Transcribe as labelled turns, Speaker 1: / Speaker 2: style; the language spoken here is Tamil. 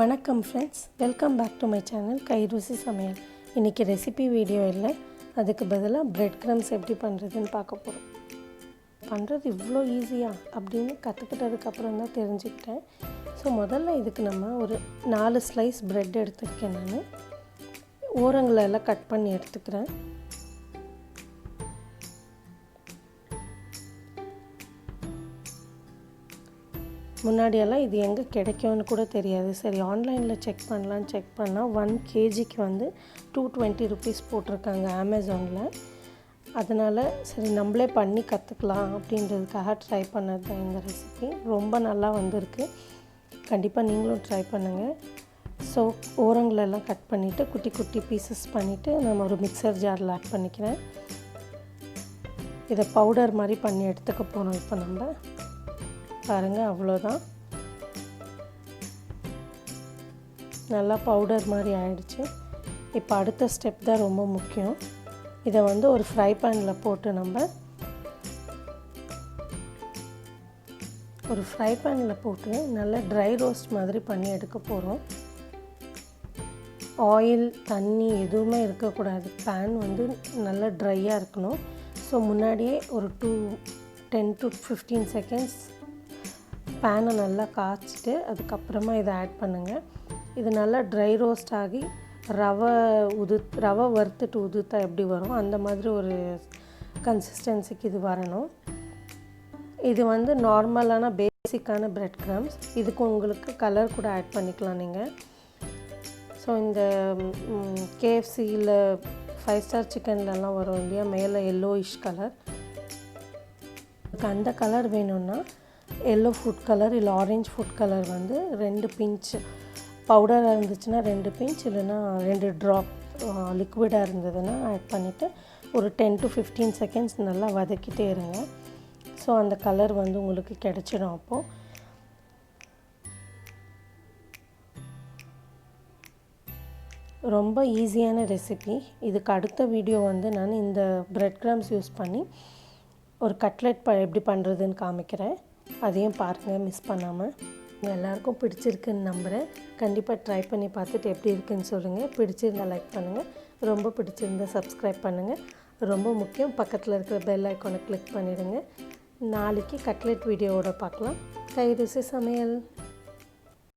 Speaker 1: வணக்கம் friends, welcome back to my channel Kairuchi Samayal. இன்றைக்கி ரெசிபி வீடியோ இல்லை, அதுக்கு பதிலாக பிரெட் க்ரம்ஸ் எப்படி பண்ணுறதுன்னு பார்க்க போகிறோம். பண்ணுறது இவ்வளோ ஈஸியாக அப்படின்னு கற்றுக்கிட்டதுக்கப்புறம் தான் தெரிஞ்சுக்கிட்டேன். ஸோ முதல்ல இதுக்கு நம்ம ஒரு 4 ஸ்லைஸ் ப்ரெட் எடுத்துருக்கேன். நான் ஓரங்களெல்லாம் கட் பண்ணி எடுத்துக்கிறேன். முன்னாடியெல்லாம் இது எங்கே கிடைக்கும்னு கூட தெரியாது. சரி, ஆன்லைனில் செக் பண்ணால் 1 kgக்கு வந்து 220 rupees போட்டிருக்காங்க அமேசானில். அதனால் சரி நம்மளே பண்ணி கற்றுக்கலாம் அப்படின்றதுக்காக ட்ரை பண்ணது தான் இந்த ரெசிபி. ரொம்ப நல்லா வந்திருக்கு. கண்டிப்பாக நீங்களும் ட்ரை பண்ணுங்கள். ஸோ ஓரங்களெல்லாம் கட் பண்ணிவிட்டு குட்டி குட்டி பீசஸ் பண்ணிவிட்டு நம்ம ஒரு மிக்சர் ஜாரில் ஆட் பண்ணிக்கிறேன். இதை பவுடர் மாதிரி பண்ணி எடுத்துக்க போகிறோம். இப்போ நம்ம பாருங்கள், அவ்வளோதான். நல்லா பவுடர் மாதிரி ஆயிடுச்சு. இப்போ அடுத்த ஸ்டெப் தான் ரொம்ப முக்கியம். இதை வந்து ஒரு ஃப்ரை பேனில் போட்டு நல்லா ட்ரை ரோஸ்ட் மாதிரி பண்ணி எடுக்க போகிறோம். ஆயில் தண்ணி எதுவுமே இருக்கக்கூடாது. பேன் வந்து நல்லா ட்ரையாக இருக்கணும். ஸோ முன்னாடியே ஒரு 10 to 15 seconds பேனை நல்லா காய்ச்சிட்டு அதுக்கப்புறமா இதை ஆட் பண்ணுங்கள். இது நல்லா ட்ரை ரோஸ்ட் ஆகி ரவை வறுத்துட்டு உதுத்தா எப்படி வரும் அந்த மாதிரி ஒரு கன்சிஸ்டன்சிக்கு இது வரணும். இது வந்து நார்மலான பேசிக்கான பிரெட் க்ரம்ஸ். இதுக்கு உங்களுக்கு கலர் கூட ஆட் பண்ணிக்கலாம் நீங்கள். ஸோ இந்த KFCயில் 5 star சிக்கன்லலாம் வரும் இல்லையா, மேலே எல்லோயிஷ் கலர், அந்த கலர் வேணும்னா எல்லோ ஃபுட் கலர் இல்லை ஆரஞ்ச் ஃபுட் கலர் வந்து 2 pinch பவுடராக இருந்துச்சுன்னா 2 pinch, இல்லைன்னா 2 drop லிக்விடாக இருந்ததுன்னா ஆட் பண்ணிவிட்டு ஒரு 10 to 15 seconds நல்லா வதக்கிட்டே இருங்க. ஸோ அந்த கலர் வந்து உங்களுக்கு கிடச்சிடும். அப்போது ரொம்ப ஈஸியான ரெசிபி. இதுக்கு அடுத்த வீடியோ வந்து நான் இந்த பிரெட் க்ரம்ஸ் யூஸ் பண்ணி ஒரு கட்லெட் எப்படி பண்ணுறதுன்னு காமிக்கிறேன். அதையும் பாருங்கள், மிஸ் பண்ணாமல். எல்லாருக்கும் பிடிச்சிருக்குன்னு நம்புகிறேன். கண்டிப்பாக ட்ரை பண்ணி பார்த்துட்டு எப்படி இருக்குன்னு சொல்லுங்கள். பிடிச்சிருந்தால் லைக் பண்ணுங்கள், ரொம்ப பிடிச்சிருந்தால் சப்ஸ்கிரைப் பண்ணுங்கள். ரொம்ப முக்கியம், பக்கத்தில் இருக்கிற பெல் ஐக்கானை கிளிக் பண்ணிவிடுங்க. நாளைக்கு கட்லெட் வீடியோவோட பார்க்கலாம். கைருசி சமையல்.